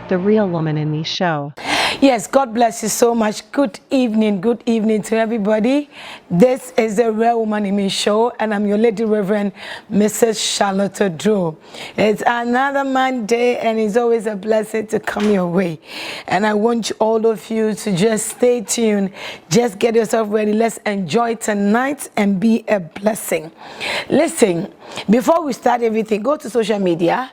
The Real Woman in Me show. Yes, God bless you so much. Good evening to everybody. This is the Real Woman in Me show, and I'm your Lady Reverend Mrs. Charlotte Adu. It's another Monday, and it's always a blessing to come your way. And I want all of you to just stay tuned, just get yourself ready. Let's enjoy tonight and be a blessing. Listen, before we start everything, go to social media.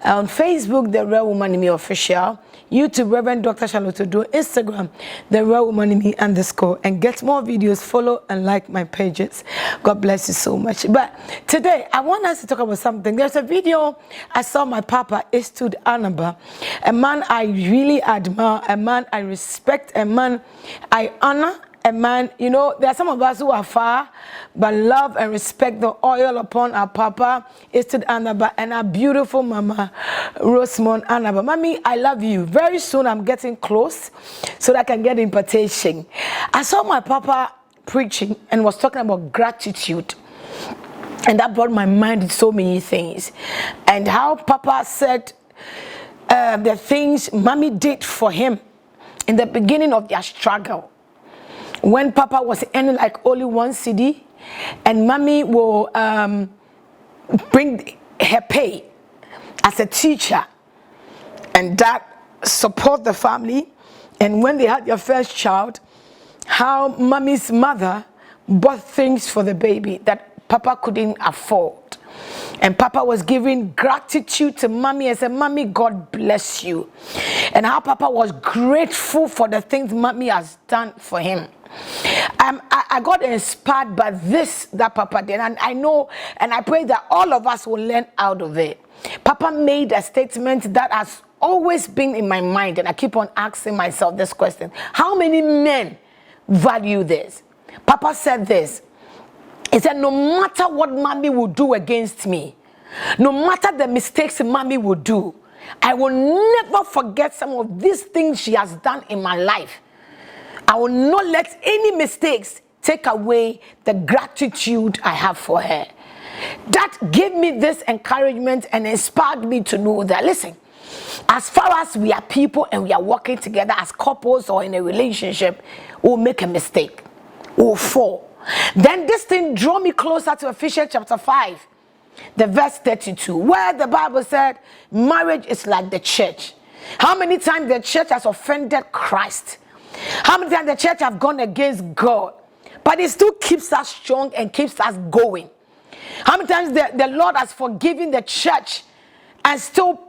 On Facebook, The Real Woman in Me Official. YouTube, Reverend Dr. Charlotte Adu. Instagram, The Real Woman in Me _, and get more videos. Follow and like my pages. God bless you so much. But today, I want us to talk about something. There's a video I saw my papa, Adu-Poku, a man I really admire, a man I respect, a man I honor. A man, you know, there are some of us who are far, but love and respect the oil upon our papa, Adu-Poku, and our beautiful mama, Rosemond Anaba. Mommy, I love you. Very soon I'm getting close so that I can get impartation. I saw my papa preaching and was talking about gratitude. And that brought my mind to so many things. And how papa said the things mommy did for him in the beginning of their struggle. When papa was earning like only 1 cedi, and mommy will bring her pay as a teacher, and that support the family. And when they had their first child, how mommy's mother bought things for the baby that papa couldn't afford. And papa was giving gratitude to mommy and said, Mommy, God bless you. And how papa was grateful for the things mommy has done for him. I got inspired by this that papa did, and I know and I pray that all of us will learn out of it. Papa made a statement that has always been in my mind, and I keep on asking myself this question: how many men value this? Papa said this. He said, no matter what mommy will do against me, no matter the mistakes mommy will do, I will never forget some of these things she has done in my life. I will not let any mistakes take away the gratitude I have for her. That gave me this encouragement and inspired me to know that, listen, as far as we are people and we are working together as couples or in a relationship, we'll make a mistake, we'll fall. Then this thing drew me closer to Ephesians chapter 5, the verse 32, where the Bible said, marriage is like the church. How many times the church has offended Christ? How many times the church have gone against God? But it still keeps us strong and keeps us going. How many times the Lord has forgiven the church and still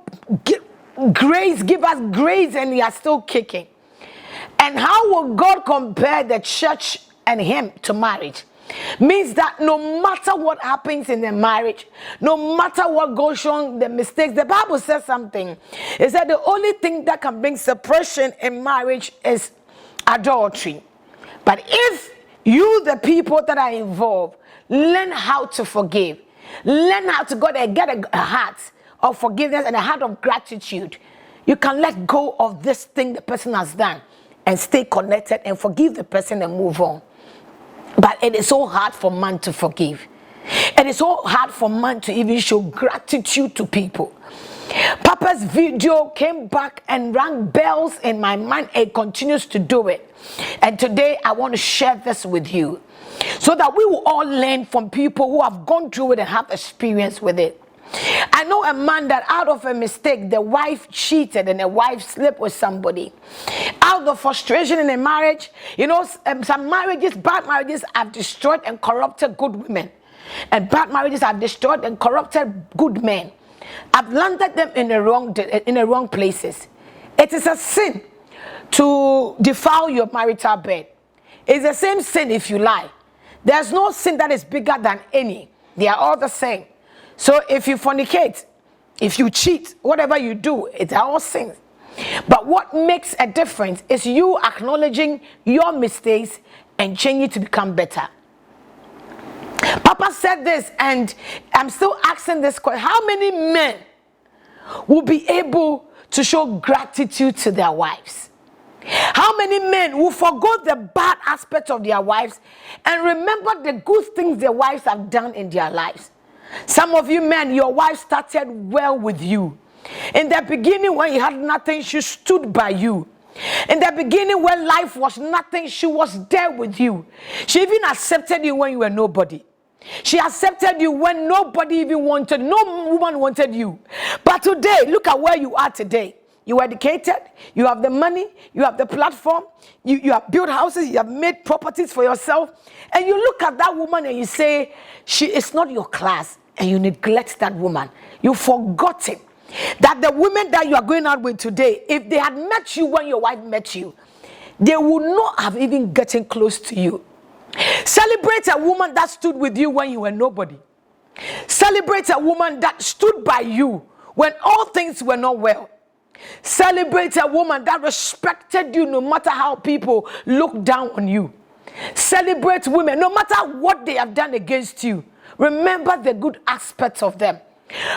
give us grace, and he is still kicking? And how will God compare the church and him to marriage? Means that no matter what happens in the marriage, no matter what goes wrong, the mistakes, the Bible says something. It said the only thing that can bring separation in marriage is adultery. But if you, the people that are involved, learn how to forgive, learn how to go there and get a heart of forgiveness and a heart of gratitude, you can let go of this thing the person has done and stay connected and forgive the person and move on. But it is so hard for man to forgive. It is so hard for man to even show gratitude to people. Papa's video came back and rang bells in my mind. It continues to do it. And today I want to share this with you so that we will all learn from people who have gone through it and have experience with it. I know a man that out of a mistake, the wife cheated and the wife slept with somebody. Out of frustration in a marriage, you know, some marriages, bad marriages have destroyed and corrupted good women. And bad marriages have destroyed and corrupted good men. I've landed them in the wrong places. It is a sin to defile your marital bed. It's the same sin if you lie. There's no sin that is bigger than any. They are all the same. So if you fornicate, if you cheat, whatever you do, it's all sins. But what makes a difference is you acknowledging your mistakes and changing to become better. Papa said this, and I'm still asking this question: how many men will be able to show gratitude to their wives? How many men will forgo the bad aspects of their wives and remember the good things their wives have done in their lives? Some of you men, your wife started well with you. In the beginning, when you had nothing, she stood by you. In the beginning, when life was nothing, she was there with you. She even accepted you when you were nobody. She accepted you when nobody even wanted, no woman wanted you. But today, look at where you are today. You are educated, you have the money, you have the platform, you have built houses, you have made properties for yourself. And you look at that woman and you say, she is not your class. And you neglect that woman. You've forgotten that the women that you are going out with today, if they had met you when your wife met you, they would not have even gotten close to you. Celebrate a woman that stood with you when you were nobody. Celebrate a woman that stood by you when all things were not well. Celebrate a woman that respected you no matter how people look down on you. Celebrate women no matter what they have done against you. Remember the good aspects of them.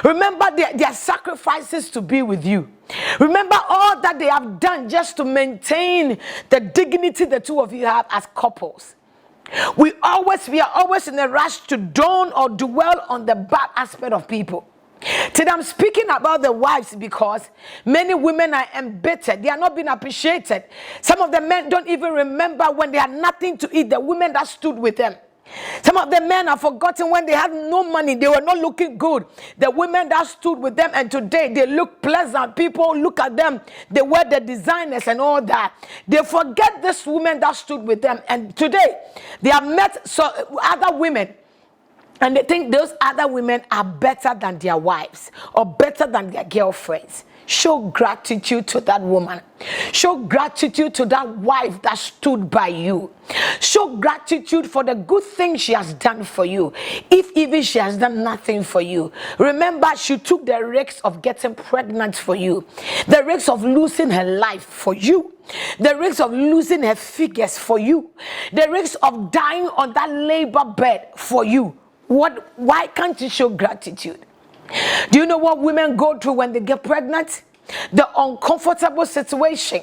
Remember their sacrifices to be with you. Remember all that they have done just to maintain the dignity the two of you have as couples. We are always in a rush to don or dwell on the bad aspect of people. Today I'm speaking about the wives because many women are embittered. They are not being appreciated. Some of the men don't even remember when they had nothing to eat, the women that stood with them. Some of the men have forgotten when they had no money, they were not looking good. The women that stood with them, and today they look pleasant. People look at them, they wear the designers and all that. They forget this woman that stood with them, and today they have met other women. And they think those other women are better than their wives or better than their girlfriends. Show gratitude to that woman. Show gratitude to that wife that stood by you. Show gratitude for the good thing she has done for you. If even she has done nothing for you. Remember, she took the risks of getting pregnant for you. The risks of losing her life for you. The risk of losing her figures for you. The risk of dying on that labor bed for you. Why can't you show gratitude? Do you know what women go through when they get pregnant? The uncomfortable situation.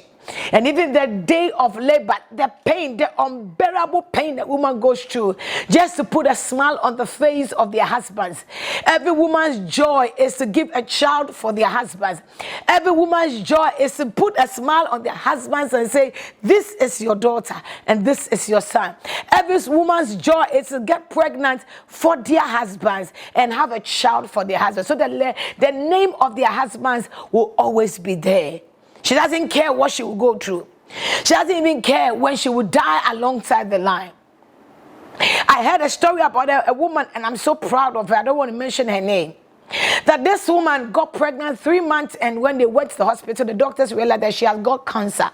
And even the day of labor, the pain, the unbearable pain that woman goes through just to put a smile on the face of their husbands. Every woman's joy is to give a child for their husbands. Every woman's joy is to put a smile on their husbands and say, this is your daughter and this is your son. Every woman's joy is to get pregnant for their husbands and have a child for their husbands. So the name of their husbands will always be there. She doesn't care what she will go through. She doesn't even care when she will die alongside the line. I heard a story about a woman, and I'm so proud of her. I don't want to mention her name. That this woman got pregnant 3 months, and when they went to the hospital, the doctors realized that she has got cancer.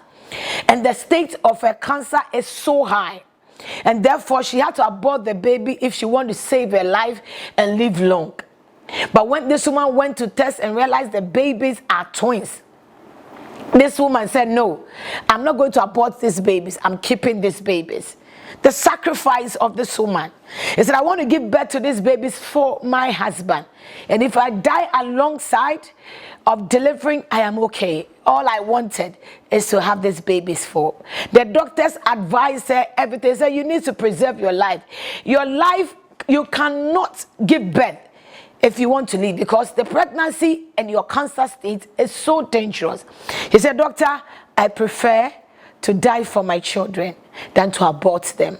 And the state of her cancer is so high. And therefore, she had to abort the baby if she wanted to save her life and live long. But when this woman went to test and realized the babies are twins, this woman said, no, I'm not going to abort these babies. I'm keeping these babies. The sacrifice of this woman is that I want to give birth to these babies for my husband. And if I die alongside of delivering, I am okay. All I wanted is to have these babies for. The doctors advised her everything. They said, you need to preserve your life. Your life, you cannot give birth if you want to live, because the pregnancy and your cancer state is so dangerous. He said, doctor, I prefer to die for my children than to abort them.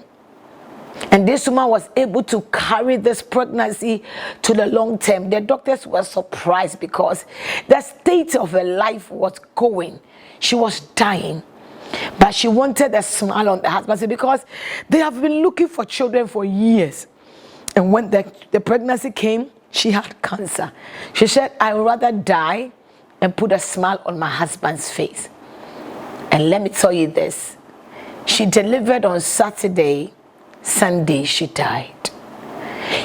And this woman was able to carry this pregnancy to the long term. The doctors were surprised because the state of her life was going. She was dying. But she wanted a smile on the husband because they have been looking for children for years. And when the pregnancy came, she had cancer. She said, I would rather die and put a smile on my husband's face. And let me tell you this. She delivered on Saturday. Sunday, she died.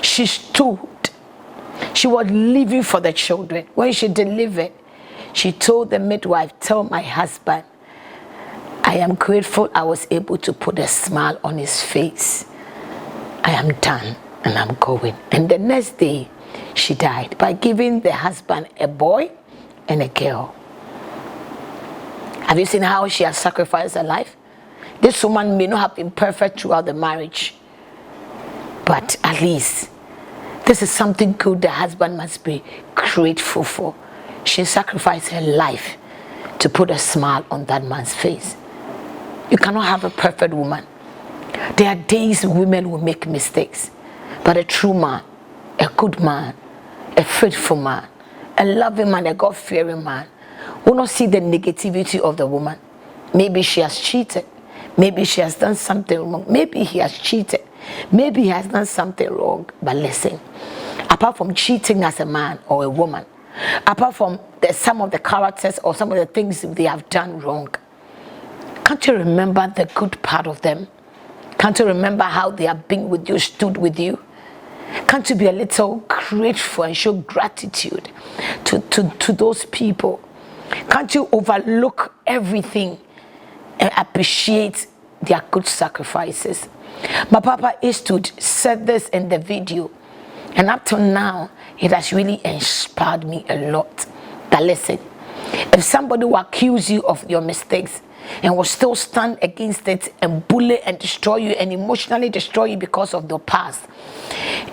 She stood. She was living for the children. When she delivered, she told the midwife, tell my husband, I am grateful I was able to put a smile on his face. I am done and I'm going. And the next day, she died by giving the husband a boy and a girl. Have you seen how she has sacrificed her life? This woman may not have been perfect throughout the marriage, but at least this is something good the husband must be grateful for. She sacrificed her life to put a smile on that man's face. You cannot have a perfect woman. There are days women will make mistakes, but a true man, a good man, a faithful man, a loving man, a God-fearing man will not see the negativity of the woman. Maybe she has cheated. Maybe she has done something wrong. Maybe he has cheated. Maybe he has done something wrong. But listen, apart from cheating as a man or a woman, apart from some of the characters or some of the things they have done wrong, can't you remember the good part of them? Can't you remember how they have been with you, stood with you? Can't you be a little grateful and show gratitude to those people? Can't you overlook everything and appreciate their good sacrifices? My Papa Eastwood said this in the video, and up till now, it has really inspired me a lot. That listen, if somebody will accuse you of your mistakes and will still stand against it and bully and destroy you and emotionally destroy you because of the past,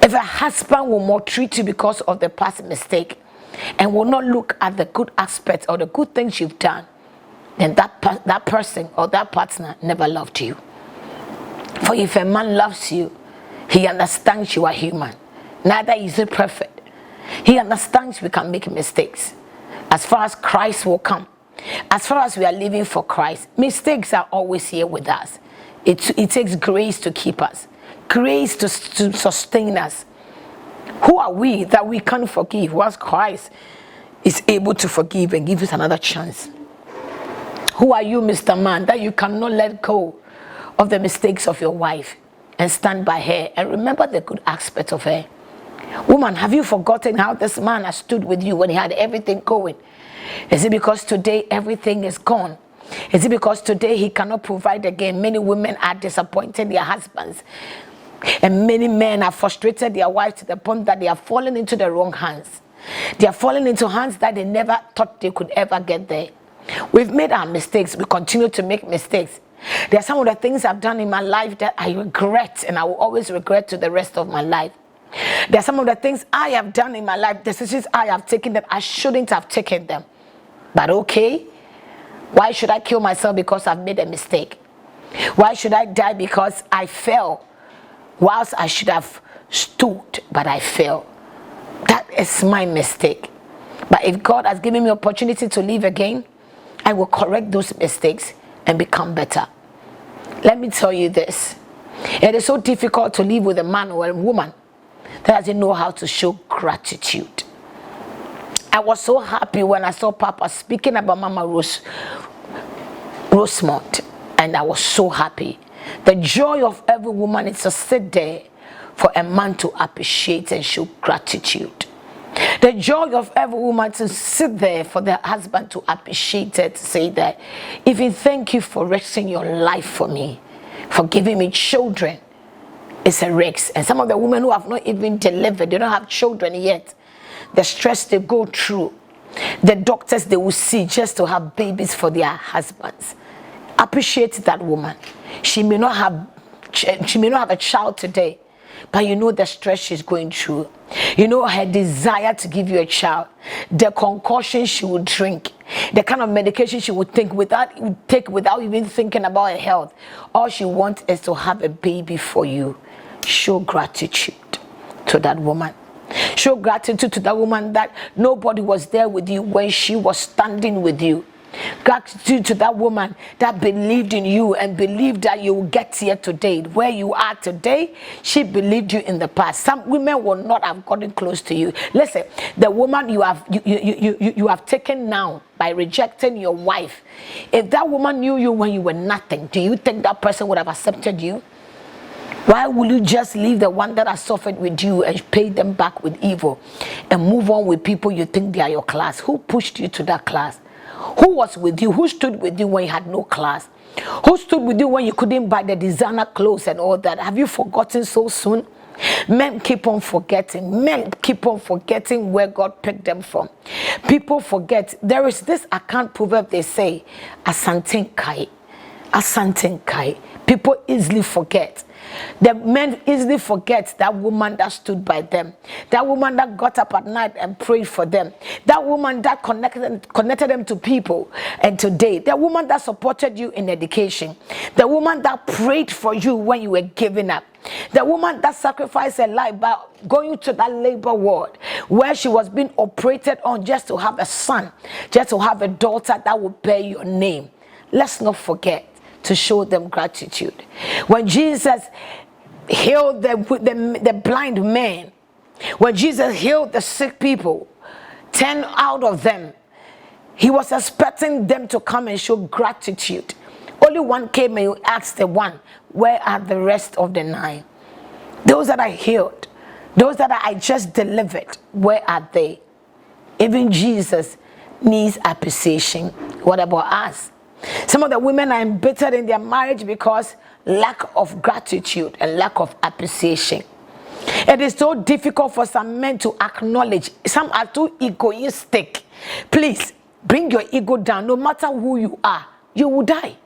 if a husband will maltreat you because of the past mistake and will not look at the good aspects or the good things you've done, then that person or that partner never loved you. For if a man loves you, he understands you are human. Neither is he perfect. He understands we can make mistakes. As far as Christ will come, as far as we are living for Christ, mistakes are always here with us. It takes grace to keep us, grace to sustain us. Who are we that we can't forgive once Christ is able to forgive and give us another chance? Who are you, Mr. Man, that you cannot let go of the mistakes of your wife and stand by her and remember the good aspect of her? Woman, have you forgotten how this man has stood with you when he had everything going? Is it because today everything is gone? Is it because today he cannot provide again? Many women are disappointed their husbands, and many men are frustrated their wives to the point that they are falling into the wrong hands. They are falling into hands that they never thought they could ever get there. We've made our mistakes. We continue to make mistakes. There are some of the things I've done in my life that I regret, and I will always regret to the rest of my life. There are some of the things I have done in my life, decisions I have taken that I shouldn't have taken them. But okay, why should I kill myself because I've made a mistake? Why should I die because I fell whilst I should have stood, but I fell? That is my mistake. But if God has given me opportunity to live again, I will correct those mistakes and become better. Let me tell you this. It is so difficult to live with a man or a woman that doesn't know how to show gratitude. I was so happy when I saw Papa speaking about Mama Rosemont, and I was so happy. The joy of every woman is to sit there for a man to appreciate and show gratitude. The joy of every woman to sit there for their husband to appreciate it, to say that, even thank you for risking your life for me, for giving me children. It's a risk. And some of the women who have not even delivered, they don't have children yet, the stress they go through, the doctors they will see just to have babies for their husbands. Appreciate that woman. She may not have a child today, but you know the stress she's going through. You know her desire to give you a child, the concoction she would drink, the kind of medication she would take without even thinking about her health. All she wants is to have a baby for you. Show gratitude to that woman. Show gratitude to that woman that nobody was there with you when she was standing with you. Gratitude to that woman that believed in you and believed that you will get here today. Where you are today, she believed you in the past. Some women will not have gotten close to you. Listen, the woman you have taken now by rejecting your wife, if that woman knew you when you were nothing, do you think that person would have accepted you? Why will you just leave the one that has suffered with you and pay them back with evil and move on with people you think they are your class? Who pushed you to that class? Who was with you? Who stood with you when you had no class? Who stood with you when you couldn't buy the designer clothes and all that? Have you forgotten so soon? Men keep on forgetting. Men keep on forgetting where God picked them from. People forget. There is this account proverb they say, Asantin Kai. Asantenkai. People easily forget. The men easily forget that woman that stood by them. That woman that got up at night and prayed for them. That woman that connected them to people. And today, the woman that supported you in education. The woman that prayed for you when you were giving up. The woman that sacrificed her life by going to that labor ward where she was being operated on just to have a son, just to have a daughter that would bear your name. Let's not forget to show them gratitude. When Jesus healed the blind man, when Jesus healed the sick people, 10 out of them, he was expecting them to come and show gratitude. Only one came and asked the one, where are the rest of the 9? Those that I healed, those that I just delivered, where are they? Even Jesus needs appreciation. What about us? Some of the women are embittered in their marriage because lack of gratitude and lack of appreciation. It is so difficult for some men to acknowledge. Some are too egoistic. Please bring your ego down. No matter who you are, you will die.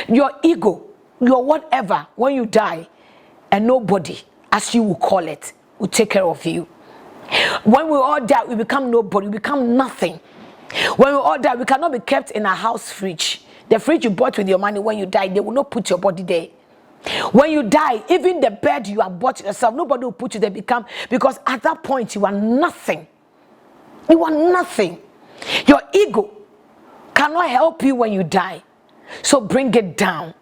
Your ego, your whatever, when you die, and nobody, as you will call it, will take care of you. When we all die, we become nobody, we become nothing. When we all die, we cannot be kept in a house fridge. The fridge you bought with your money, when you die, they will not put your body there. When you die, even the bed you have bought yourself, nobody will put you there, because at that point you are nothing. You are nothing. Your ego cannot help you when you die. So bring it down.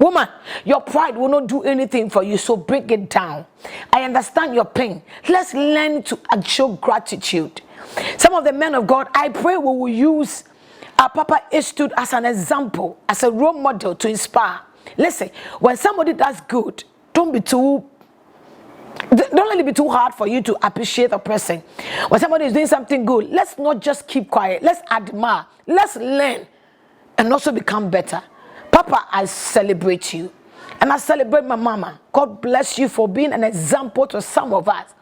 Woman, your pride will not do anything for you, so bring it down. I understand your pain. Let's learn to show gratitude. Some of the men of God, I pray we will use our Papa stood as an example, as a role model to inspire. Listen, when somebody does good, don't let it be too hard for you to appreciate a person. When somebody is doing something good, let's not just keep quiet. Let's admire. Let's learn and also become better. Papa, I celebrate you. And I celebrate my mama. God bless you for being an example to some of us.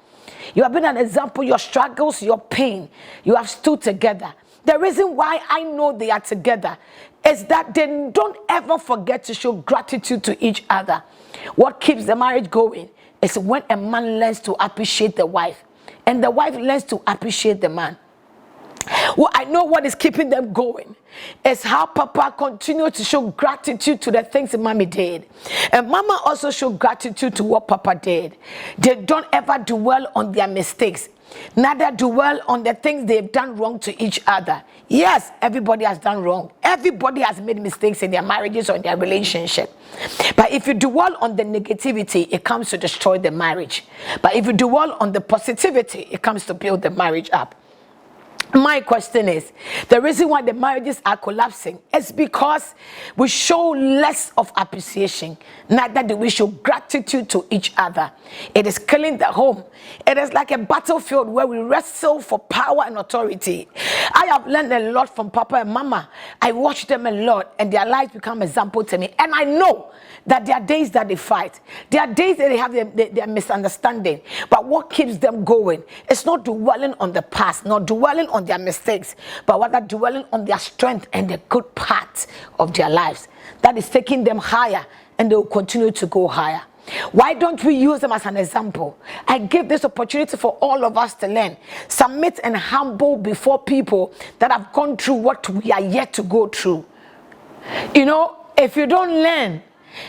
You have been an example, your struggles, your pain. You have stood together. The reason why I know they are together is that they don't ever forget to show gratitude to each other. What keeps the marriage going is when a man learns to appreciate the wife and the wife learns to appreciate the man. Well, I know what is keeping them going is how Papa continued to show gratitude to the things Mommy did. And Mama also showed gratitude to what Papa did. They don't ever dwell on their mistakes. Neither dwell on the things they've done wrong to each other. Yes, everybody has done wrong. Everybody has made mistakes in their marriages or in their relationship. But if you dwell on the negativity, it comes to destroy the marriage. But if you dwell on the positivity, it comes to build the marriage up. My question is, the reason why the marriages are collapsing is because we show less of appreciation. Neither do we show gratitude to each other. It is killing the home. It is like a battlefield where we wrestle for power and authority. I have learned a lot from Papa and Mama. I watch them a lot and their lives become an example to me. And I know that there are days that they fight. There are days that they have their misunderstanding. But what keeps them going is not dwelling on the past, not dwelling on their mistakes, but rather dwelling on their strength and the good parts of their lives. That is taking them higher, and they will continue to go higher. Why don't we use them as an example? I give this opportunity for all of us to learn. Submit and humble before people that have gone through what we are yet to go through. You know, if you don't learn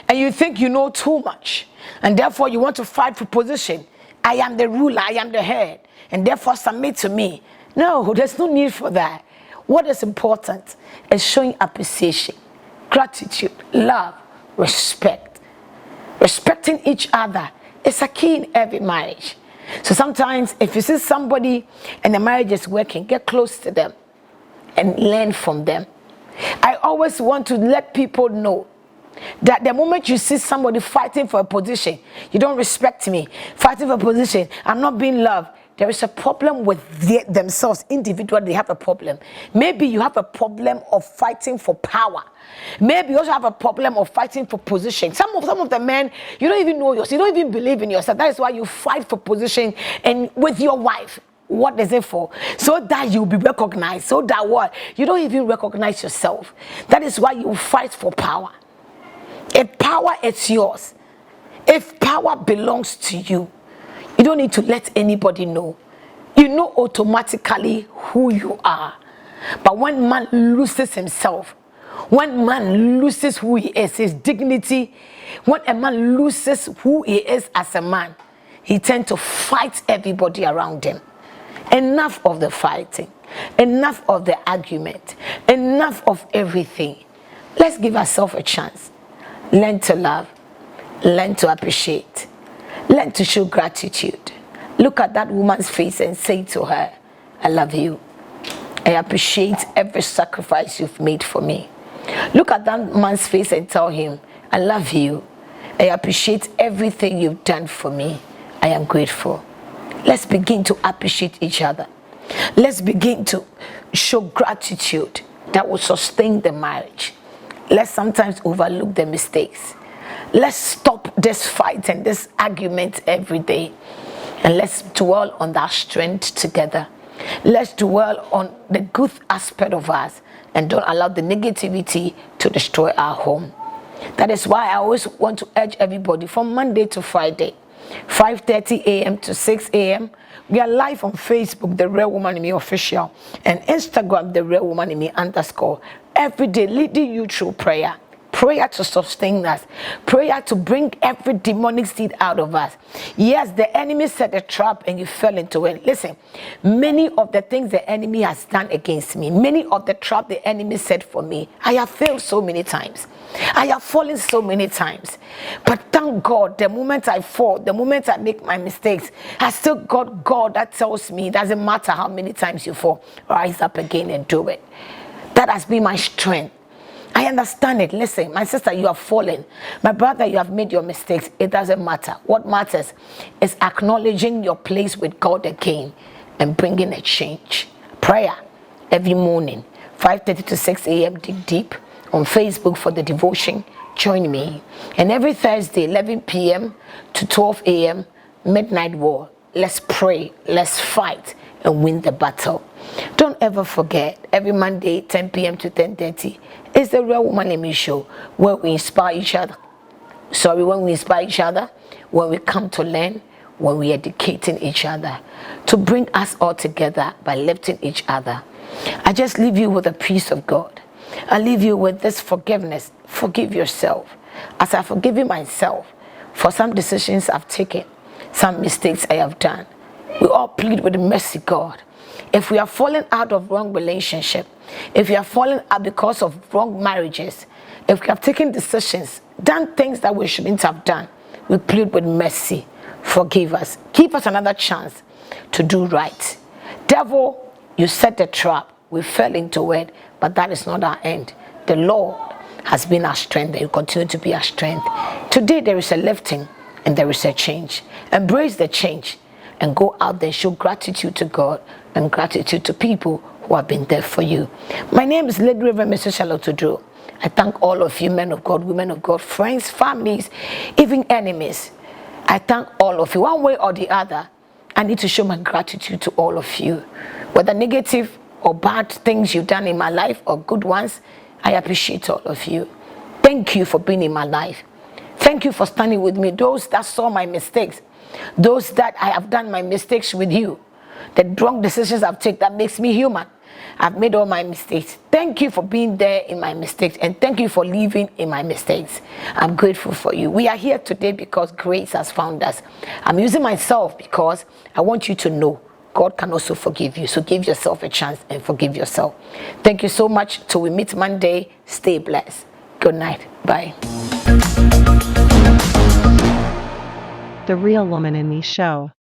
and you think you know too much, and therefore you want to fight for position, I am the ruler, I am the head, and therefore submit to me. No, there's no need for that. What is important is showing appreciation, gratitude, love, respect. Respecting each other is a key in every marriage. So sometimes if you see somebody and the marriage is working, get close to them and learn from them. I always want to let people know that the moment you see somebody fighting for a position, you don't respect me, fighting for a position, I'm not being loved, there is a problem with themselves individually. They have a problem. Maybe you have a problem of fighting for power. Maybe you also have a problem of fighting for position. Some of the men, you don't even know yourself, you don't even believe in yourself. That is why you fight for position and with your wife. What is it for? So that you'll be recognized. So that what? You don't even recognize yourself. That is why you fight for power. If power is yours, if power belongs to you, you don't need to let anybody know. You know automatically who you are. But when man loses himself, when man loses who he is, his dignity, when a man loses who he is as a man, he tends to fight everybody around him. Enough of the fighting, enough of the argument, enough of everything. Let's give ourselves a chance. Learn to love, learn to appreciate, learn to show gratitude. Look at that woman's face and say to her, I love you. I appreciate every sacrifice you've made for me. Look at that man's face and tell him, I love you. I appreciate everything you've done for me. I am grateful. Let's begin to appreciate each other. Let's begin to show gratitude that will sustain the marriage. Let's sometimes overlook the mistakes. Let's stop this fight and this argument every day. And let's dwell on that strength together. Let's dwell on the good aspect of us and don't allow the negativity to destroy our home. That is why I always want to urge everybody from Monday to Friday, 5:30 a.m. to 6 a.m. We are live on Facebook, The Real Woman in Me Official, and Instagram, The Real Woman in Me _ every day, leading you through prayer. Prayer to sustain us. Prayer to bring every demonic seed out of us. Yes, the enemy set a trap and you fell into it. Listen, many of the things the enemy has done against me, many of the trap the enemy set for me, I have failed so many times. I have fallen so many times. But thank God, the moment I fall, the moment I make my mistakes, I still got God that tells me it doesn't matter how many times you fall, rise up again and do it. That has been my strength. I understand it. Listen, my sister, you have fallen. My brother, you have made your mistakes. It doesn't matter. What matters is acknowledging your place with God again and bringing a change. Prayer every morning, 5:30 to 6 a.m. Dig deep on Facebook for the devotion. Join me. And every Thursday, 11 p.m. to 12 a.m. midnight war. Let's pray. Let's fight and win the battle. Don't ever forget, every Monday, 10 p.m. to 10:30, is the Real Woman in Me show, where we inspire each other. When we inspire each other, when we come to learn, when we are educating each other, to bring us all together by lifting each other. I just leave you with the peace of God. I leave you with this forgiveness. Forgive yourself. As I forgive myself for some decisions I've taken, some mistakes I have done. We all plead with the mercy, God. If we are falling out of wrong relationship, if we are falling out because of wrong marriages, if we have taken decisions, done things that we shouldn't have done, we plead with mercy. Forgive us. Give us another chance to do right. Devil, you set the trap. We fell into it, but that is not our end. The Lord has been our strength and will continue to be our strength. Today there is a lifting and there is a change. Embrace the change and go out there, show gratitude to God and gratitude to people who have been there for you. My name is Lady Reverend Mrs. Charlotte Odro. I thank all of you, men of God, women of God, friends, families, even enemies. I thank all of you. One way or the other, I need to show my gratitude to all of you. Whether negative or bad things you've done in my life or good ones, I appreciate all of you. Thank you for being in my life. Thank you for standing with me. Those that saw my mistakes, those that I have done my mistakes with you, the wrong decisions I've taken that makes me human. I've made all my mistakes. Thank you for being there in my mistakes, and thank you for living in my mistakes. I'm grateful for you. We are here today because grace has found us. I'm using myself because I want you to know God can also forgive you. So give yourself a chance and forgive yourself. Thank you so much. Till we meet Monday, stay blessed. Good night. Bye. The Real Woman in Me show.